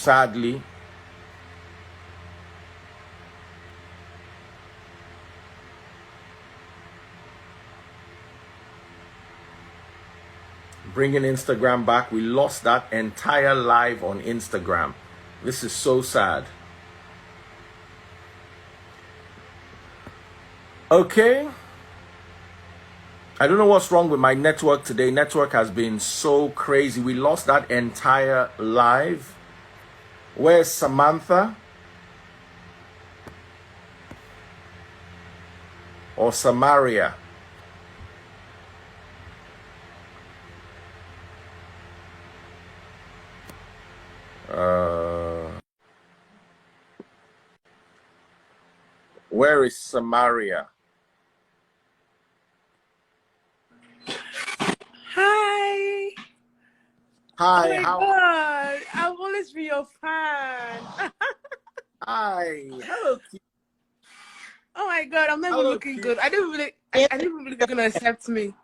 sadly, bringing Instagram back. We lost that entire live on Instagram. This is so sad. Okay. I don't know what's wrong with my network today. Network has been so crazy. We lost that entire live. Where's Samantha? Or Samaria? Where is Samaria? Hi. Hi. Oh my God. I've always been your fan. Hi. Hello. Oh my God. I'm not even looking good. I didn't even believe you're gonna accept me.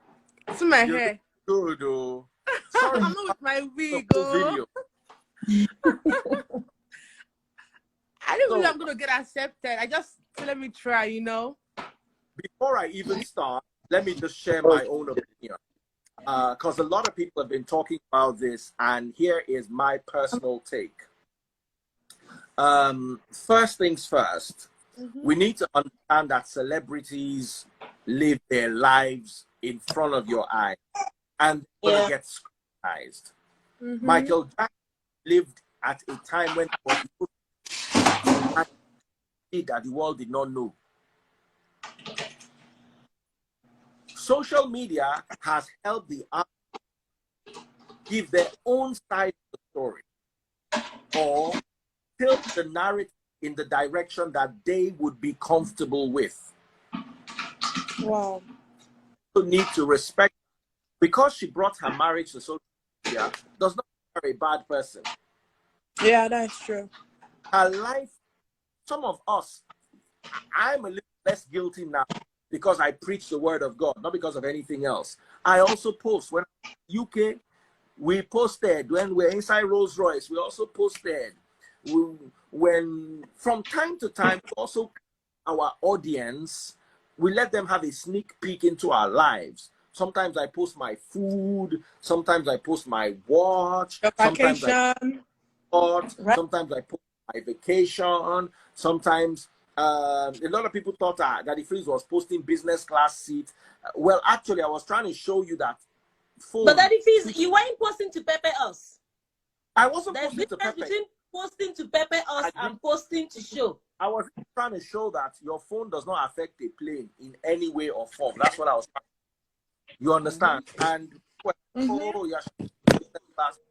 See my hair. Good. Oh. Sorry. I'm not with my wig. Video. I didn't believe I'm gonna get accepted. I just let me try, you know. Before I even start, let me just share my own opinion. Because a lot of people have been talking about this, and here is my personal take. First things first, we need to understand that celebrities live their lives in front of your eyes, and they're going to get scrutinized. Michael Jackson lived at a time when that the world did not know. Social media has helped the artists give their own side of the story or tilt the narrative in the direction that they would be comfortable with. Wow. You need to respect, because she brought her marriage to social media does not make her a bad person. Yeah, that's true. Her life, some of us, I'm a little less guilty now because I preach the word of God, not because of anything else. I also post. When UK, we posted. When we're inside Rolls Royce, we also posted. When from time to time, also our audience, we let them have a sneak peek into our lives. Sometimes I post my food. Sometimes I post my watch. Your vacation. Sometimes I post my vacation. Sometimes a lot of people thought that Daddyfreeze was posting business class seats. Well, actually, I was trying to show you that phone. But Daddyfreeze, you weren't posting to pepper us. I wasn't There's posting to pepper. between posting to pepper us and posting to show. I was trying to show that your phone does not affect a plane in any way or form. That's what I was trying to. You understand? And oh, yeah,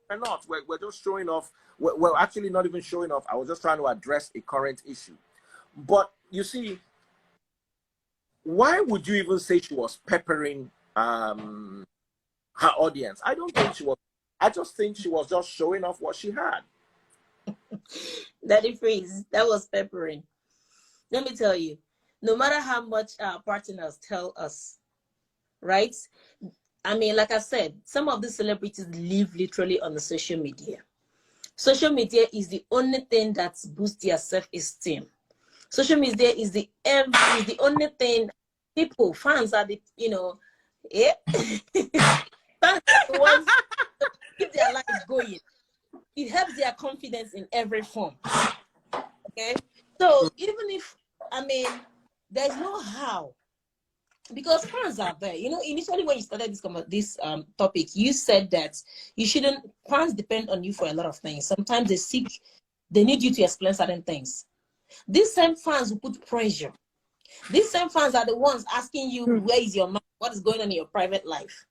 we're not. We're just showing off. We're actually not even showing off. I was just trying to address a current issue. But you see, why would you even say she was peppering her audience? I don't think she was. I just think she was just showing off what she had. Daddyfreeze, that was peppering. Let me tell you, no matter how much our partners tell us, right? I mean, like I said, some of the celebrities live literally on the social media. Social media is the only thing that boosts their self-esteem. Social media is the only thing people, fans are the, you know, fans are the ones to keep their lives going. It helps their confidence in every form. Okay? So even if, I mean, there's no how, because fans are there. You know, initially when you started this topic, you said that you shouldn't, fans depend on you for a lot of things. Sometimes they need you to explain certain things. These same fans will put pressure. These same fans are the ones asking you, where is your mind? What is going on in your private life?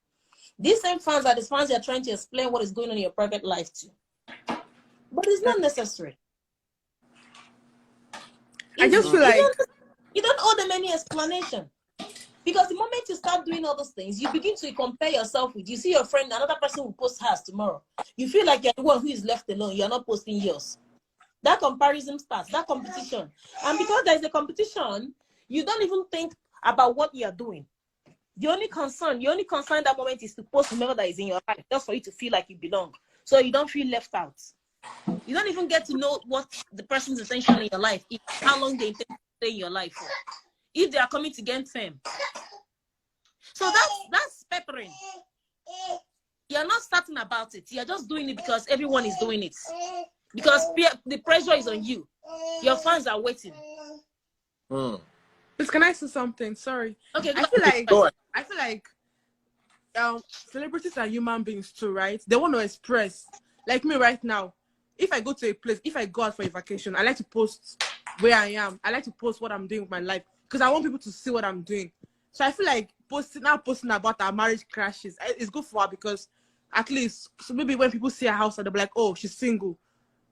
These same fans are the fans you're trying to explain what is going on in your private life to. But it's not necessary. I just feel like you don't owe them any explanation. Because the moment you start doing all those things, you begin to compare yourself with, you see your friend, another person will post hers tomorrow. You feel like you're the one who is left alone. You're not posting yours. That comparison starts, that competition. And because there's a competition, you don't even think about what you're doing. Your only concern that moment is to post whomever that is in your life, just for you to feel like you belong. So you don't feel left out. You don't even get to know what the person's intention in your life, how long they intend to stay in your life for, if they are coming to gain fame. So that's peppering. You're not certain about it. You're just doing it because everyone is doing it. Because the pressure is on you. Your fans are waiting. Please, can I say something? Sorry. Okay. I feel like celebrities are human beings too, right? They want to express. Like me right now, if I go to a place, if I go out for a vacation, I like to post where I am. I like to post what I'm doing with my life because I want people to see what I'm doing. So I feel like posting about our marriage crashes is good for her, because at least, so maybe when people see her house, they'll be like, oh, she's single.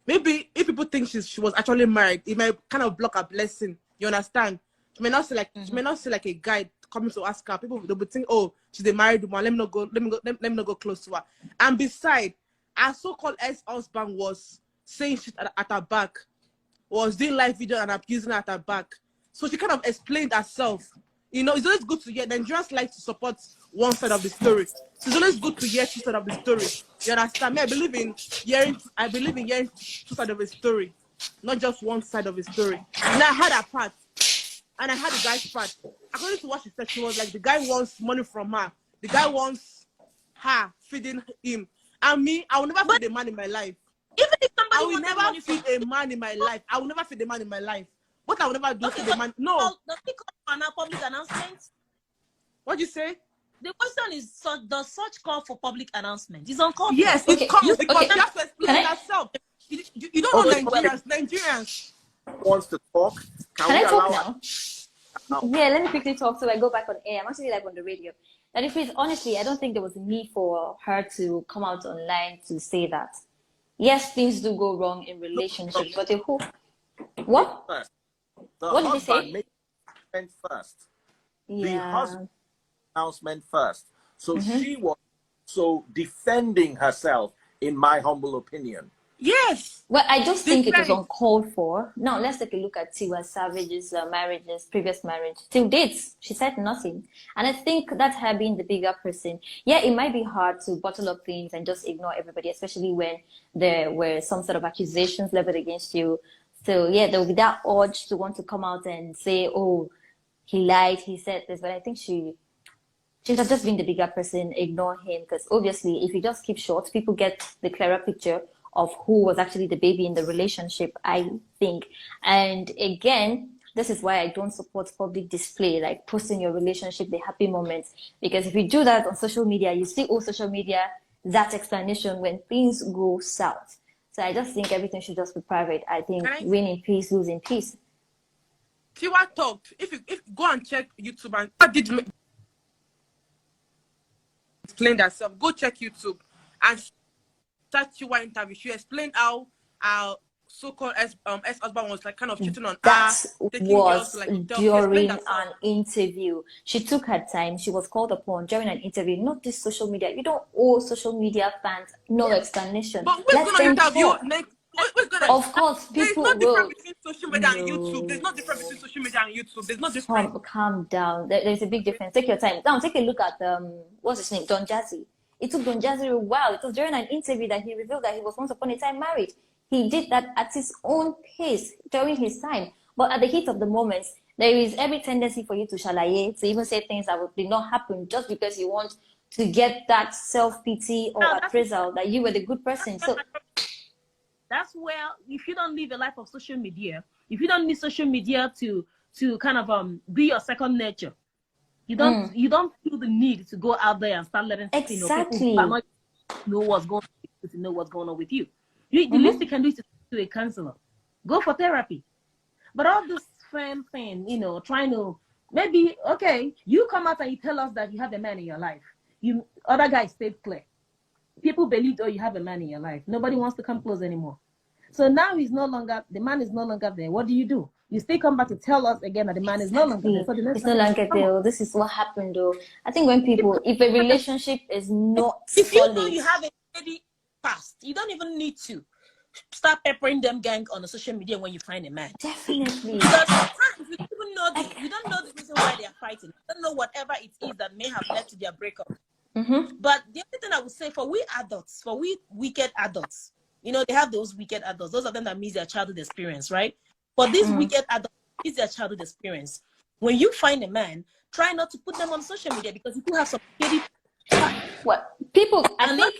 Maybe if people think she was actually married, it might kind of block her blessing. You understand? She may not see like a guy coming to ask her. People, they'll be thinking, oh, she's a married woman. Let me not go close to her. And besides, our so-called ex-husband was saying shit at her back, was doing live video and abusing her at her back. So she kind of explained herself. You know, it's always good to hear. Nigerians like to support one side of the story. So it's always good to hear two sides of the story. You understand me? I believe in hearing two sides of a story, not just one side of a story. And I had her part, and I had the guy's part. According to what she said, she was like, the guy wants money from her. The guy wants her feeding him. And me, I will never feed a man in my life. Even if somebody I will never feed a man in my life. I will never feed a man in my life. What I will never do for the man. No. Does it call for public announcement? What you say? The question is, does such call for public announcement? It's uncalled for. Yes, it comes because you have to explain yourself. You don't know Nigerians. Nigerians wants to talk. Can I talk now? Yeah, let me quickly talk so I go back on air. I'm actually like on the radio. Daddyfreeze, honestly, I don't think there was a need for her to come out online to say that. Yes, things do go wrong in relationships, but the whole... What? What did you say? First. Yeah. The husband announcement first. So she was so defending herself, in my humble opinion. Yes. Well, I just think it was uncalled for. Now, let's take a look at Tiwa Savage's previous marriage. Till dates, she said nothing. And I think that's her being the bigger person. Yeah, it might be hard to bottle up things and just ignore everybody, especially when there were some sort of accusations leveled against you. So, yeah, there will be that urge to want to come out and say, oh, he lied, he said this. But I think she should have just been the bigger person, ignore him. Because obviously, if you just keep short, people get the clearer picture of who was actually the baby in the relationship, I think. And again, this is why I don't support public display, like posting your relationship, the happy moments. Because if you do that on social media, you see all social media, that explanation when things go south. So I just think everything should just be private. I think win in peace, lose in peace. Tiwa talked. If you go and check YouTube and what did explain herself, go check YouTube and start Tiwa interview. She explained how our so-called ex-husband was like kind of cheating on her. That was during an interview. She took her time. She was called upon during an interview. Not this social media. You don't owe social media fans no explanation. But who's going to interview? Of course, people will. There's no difference between social media and YouTube. There's no difference between social media and YouTube. There's no difference. Calm down. There's a big difference. Take your time. Now take a look at what's his name? Don Jazzy. It took Don Jazzy a while. It was during an interview that he revealed that he was once upon a time married. He did that at his own pace during his time. But at the heat of the moment, there is every tendency for you to shalaye, to even say things that did not happen just because you want to get that self-pity or appraisal that you were the good person. So that's where, if you don't live a life of social media, if you don't need social media to kind of be your second nature, you don't feel the need to go out there and start letting people know what's going on with you. The least you can do is to a counselor. Go for therapy. But all this fan thing, trying to maybe, okay, you come out and you tell us that you have a man in your life. Other guys stayed clear. People believed, oh, you have a man in your life. Nobody wants to come close anymore. So now the man is no longer there. What do? You still come back to tell us again that the man is no longer there. So it's no longer there. This is what happened though. I think when people, if a relationship is not if solid, you know you have a steady past, you don't even need to start peppering them gang on the social media when you find a man. Definitely. Because sometimes you don't know the reason why they are fighting. You don't know whatever it is that may have led to their breakup. But the only thing I would say for we adults, for we wicked adults, You know, they have those wicked adults. Those of them that miss their childhood experience, right? But these wicked adults miss their childhood experience. When you find a man, try not to put them on social media because you have some shady. What people? I think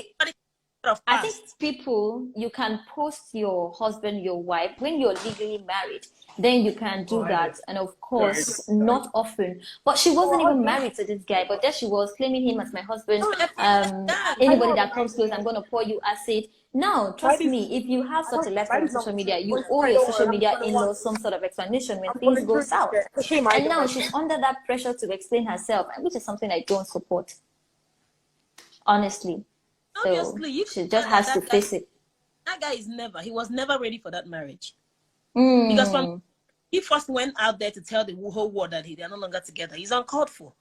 past. people, you can post your husband, your wife when you're legally married. Then you can do that, and of course, not often. But she wasn't even married to this guy, but there she was claiming him as my husband. Anybody that comes close, I'm gonna pour you acid. No, trust me, if you have such a lifestyle on social media, you owe your social media in-laws some sort of explanation when things go south. And now she's under that pressure to explain herself, which is something I don't support. Honestly. Obviously, so she just has to face it. That guy he was never ready for that marriage. Because from he first went out there to tell the whole world that they are no longer together. He's uncalled for.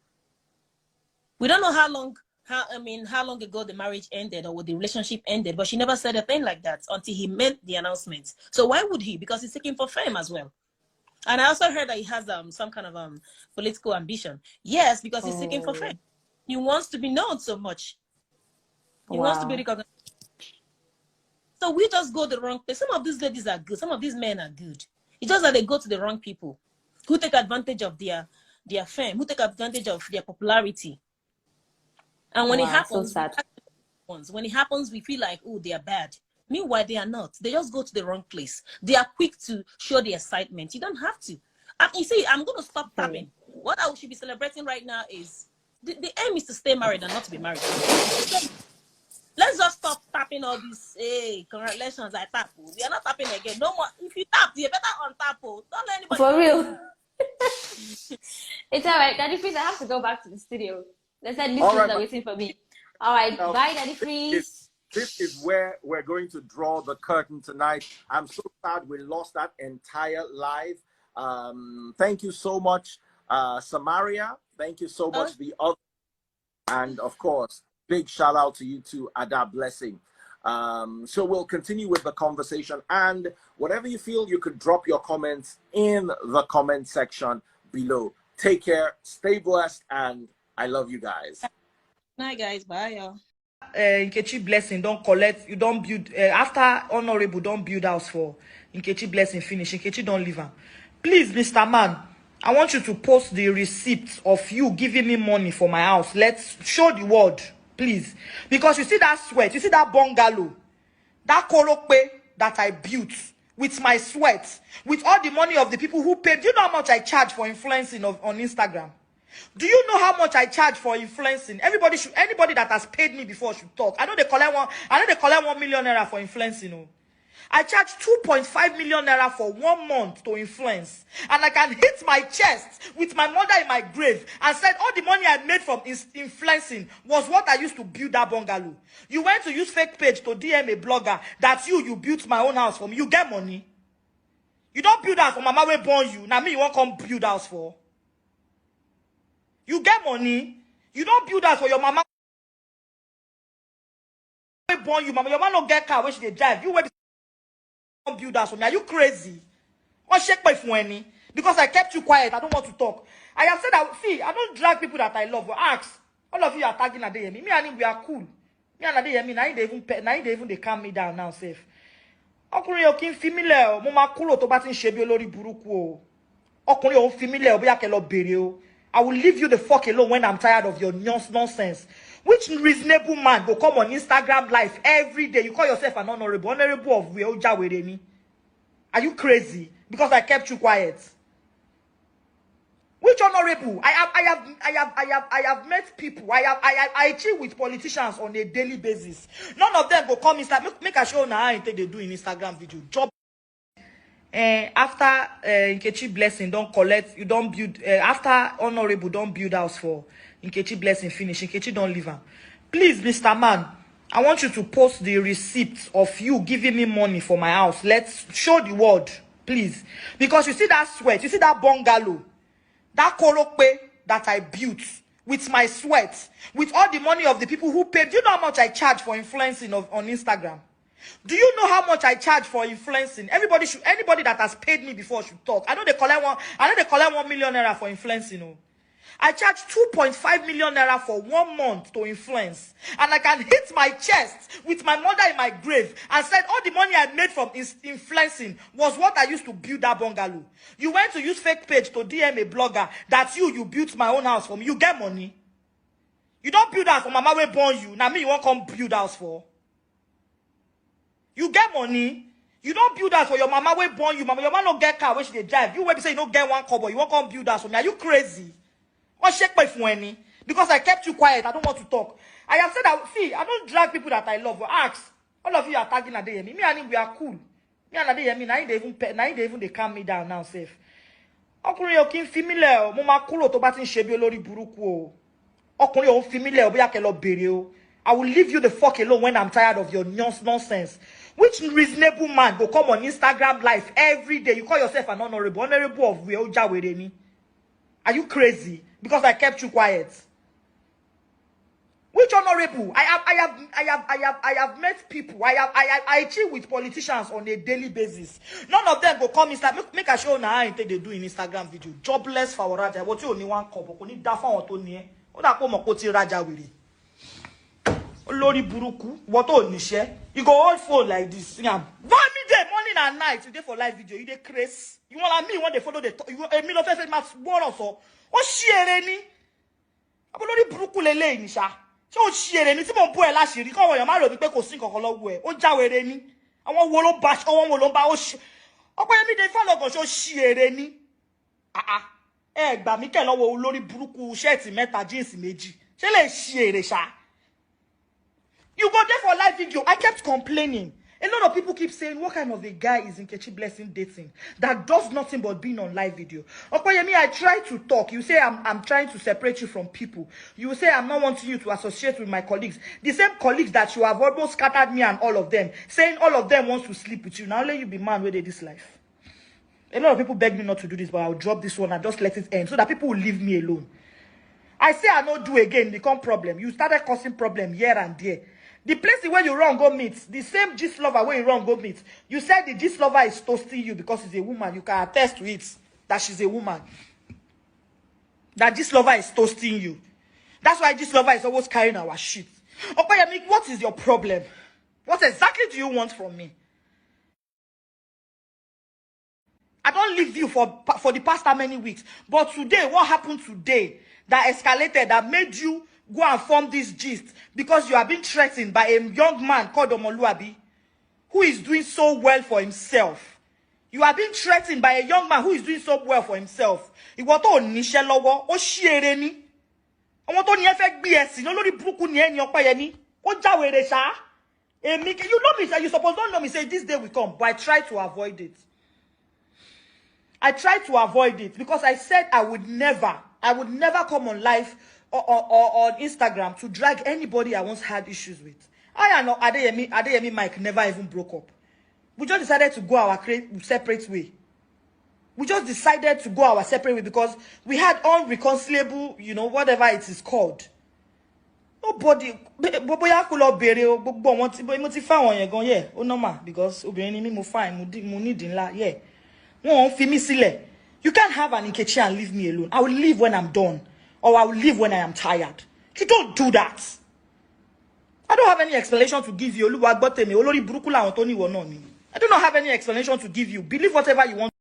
We don't know how long ago the marriage ended or the relationship ended, but she never said a thing like that until he made the announcement. So why would he? Because he's seeking for fame as well. And I also heard that he has some kind of political ambition. Yes, because he's seeking for fame. He wants to be known so much. He wants to be recognized. So we just go the wrong place. Some of these ladies are good. Some of these men are good. It's just that they go to the wrong people who take advantage of their fame, who take advantage of their popularity. And when it happens, so sad. When it happens, we feel like, oh, they are bad. Meanwhile, they are not. They just go to the wrong place. They are quick to show the excitement. You don't have to. You see, I'm going to stop tapping. What I should be celebrating right now is the aim is to stay married and not to be married. Let's just stop tapping all these. Hey, congratulations, I tap. We are not tapping again. No more. If you tap, you better untap. Don't let anybody. For real. It's all right. Daddyfreeze, I have to go back to the studio. They said listeners are waiting for me. All right. Bye, Daddyfreeze. This is where we're going to draw the curtain tonight. I'm so sad we lost that entire live. Thank you so much, Samaria. Thank you so much, the other. And of course, big shout out to you too, Ada Blessing. So we'll continue with the conversation, and whatever you feel, you could drop your comments in the comment section below. Take care, stay blessed, and I love you guys. Night, guys. Bye, y'all. Nkechi Blessing don't collect, you don't build after Honorable don't build house for Nkechi Blessing finish. Nkechi don't leave her. Please, Mr. Man, I want you to post the receipt of you giving me money for my house. Let's show the world, please. Because you see that sweat, you see that bungalow, that korope that I built with my sweat, with all the money of the people who paid. Do you know how much I charge for influencing on Instagram? Do you know how much I charge for influencing? Anybody that has paid me before should talk. I know they collect 1 million naira for influencing. Oh. I charge 2.5 million naira for 1 month to influence. And I can hit my chest with my mother in my grave and said all the money I made from influencing was what I used to build that bungalow. You went to use fake page to DM a blogger that you built my own house for me. You get money. You don't build house for mama wey born you. Now me you won't come build house for. You get money. You don't build house for your mama wey born you. Mama, your mama don't get car when she dey drive. You wait build house for me. Are you crazy? What shake my phone? Because I kept you quiet. I don't want to talk. I have said that. See, I don't drag people that I love. Ask. All of you are tagging Adeyemi. Me and him, we are cool. Me and Adeyemi, now they even they calm me down now, safe. Ọkùnrin ò kí ń fi mí lẹ̀ o. Mo máa kúrò tó bá ti ń ṣe bí olórí burúkú o. Ọkùnrin ò ń fi mí lẹ̀ o, bóyá kẹ́ lọ bèrè o. I will leave you the fuck alone when I'm tired of your nonsense. Which reasonable man go come on Instagram live every day? You call yourself an honorable. Honorable of where Ojawereni? Are you crazy? Because I kept you quiet. Which honorable? I have met people. I chill with politicians on a daily basis. None of them go come Instagram. Make a show now how they do in Instagram video. Job. After Nkechi Blessing don't collect, you don't build. After Honorable don't build house for Nkechi Blessing finish. Nkechi don't leave her. Please, Mr. Man, I want you to post the receipt of you giving me money for my house. Let's show the world, please. Because you see that sweat, you see that bungalow, that korope that I built with my sweat, with all the money of the people who paid. Do you know how much I charge for influencing on Instagram? Do you know how much I charge for influencing? Anybody that has paid me before should talk. I know they collect 1 million naira for influencing. Oh. I charge 2.5 million naira for 1 month to influence. And I can hit my chest with my mother in my grave and said all the money I made from influencing was what I used to build that bungalow. You went to use fake page to DM a blogger that you built my own house for me. You get money. You don't build house for mama wey born you. Now me you won't come build house for. You get money. You don't build house for your mama wey born you. Mama, your mama don't get car where she dey drive. You will say you don't get 1 kobo. You won't come build house for me. Are you crazy? What shake my phone? Because I kept you quiet. I don't want to talk. I have said that, see, I don't drag people that I love. Ask. All of you are tagging Adeyemi. Me and him, we are cool. Me and Adeyemi, now they even they calm me down now, safe. Ọkùnrin ò kí ń fi mí lẹ̀ o. Mo máa kúrò tó bá ti ń ṣe bí olórí burúkú o. Ọkùnrin ò ń fi mí lẹ̀ o, bóyá kẹ́ lọ bèrè o. I will leave you the fuck alone when I'm tired of your nonsense. Which reasonable man go come on Instagram live every day? You call yourself an honorable. Honorable of where Ojawere ni? Are you crazy? Because I kept you quiet. Which honorable? I have met people. I chill with politicians on a daily basis. None of them go come Instagram. Make a show now. I think they do in Instagram video. Jobless for Raja. What you only want couple? Only dafa on Tony. Oda ko mo koti Raja wiri. Olori buruku. What on ni share? You go hold phone like this. Yam. One day, morning and night. You dey for live video. You dey craze. You want like me? When they follow the you me no face match one or so. O share ni. Olori buruku lele ni sha. Se o share ni tí mo bu ẹ láṣìírí ko won yan ma ro bi pé kò sí nǹkan lọ́wọ́ ẹ. O jáwèrè ni. Àwọn wo ló bash àwọn wo ló ba o Ọpẹ́yẹmí dey follow go so share ni. Ẹ gbà mí kẹ́ lọ́wọ́ olórí burúkú shirt mẹ́ta jeans méjì. Ṣé lè share sha? You go there for live video. I kept complaining. A lot of people keep saying, what kind of a guy is Nkechi Blessing dating that does nothing but being on live video? Okoyemi, I try to talk. You say I'm trying to separate you from people. You say I'm not wanting you to associate with my colleagues. The same colleagues that you have almost scattered me and all of them, saying all of them wants to sleep with you. Now let you be man where they this life. A lot of people beg me not to do this, but I'll drop this one and just let it end so that people will leave me alone. I say I don't do again, become problem. You started causing problem here and there. The place where you wrong go meet, the same gist lover where you wrong go meet. You said the gist lover is toasting you because she's a woman. You can attest to it that she's a woman. That gist lover is toasting you. That's why gist lover is always carrying our shit. Okoyemi, what is your problem? What exactly do you want from me? I don't leave you for the past how many weeks. But today, what happened today that escalated, that made you go and form this gist because you are being threatened by a young man called Omoluabi who is doing so well for himself. You are being threatened by a young man who is doing so well for himself. Ìwọ tó níṣẹ́ lọ́wọ́, ó ṣiere ni. Àwọn tó ní ẹ fẹ́ gbé ẹ̀sìn lórí burúkú ni ẹni Ọpẹ́yẹmí. Ó jáwèrè ṣá. Èmi, you know me, you suppose don't know me, say this day will come, but I try to avoid it. I tried to avoid it because I said I would never come on live or on Instagram to drag anybody I once had issues with. I and Adeyemi Mike never even broke up. We just decided to go our separate way. We just decided to go our separate way because we had unreconcilable, you know, whatever it is called. Nobody, boya kò lọ bèrè o, gbogbo wọn ti mo ti fa wọn yẹn gan, yeah, o normal because obìnrin ni mi mo fine, mo need ńlá, yeah. Wọ́n fi mí sílẹ̀. You can't have an Nkechi and leave me alone. I will leave when I'm done. Or I will leave when I am tired. You don't do that. I don't have any explanation to give you. I do not have any explanation to give you. Believe whatever you want.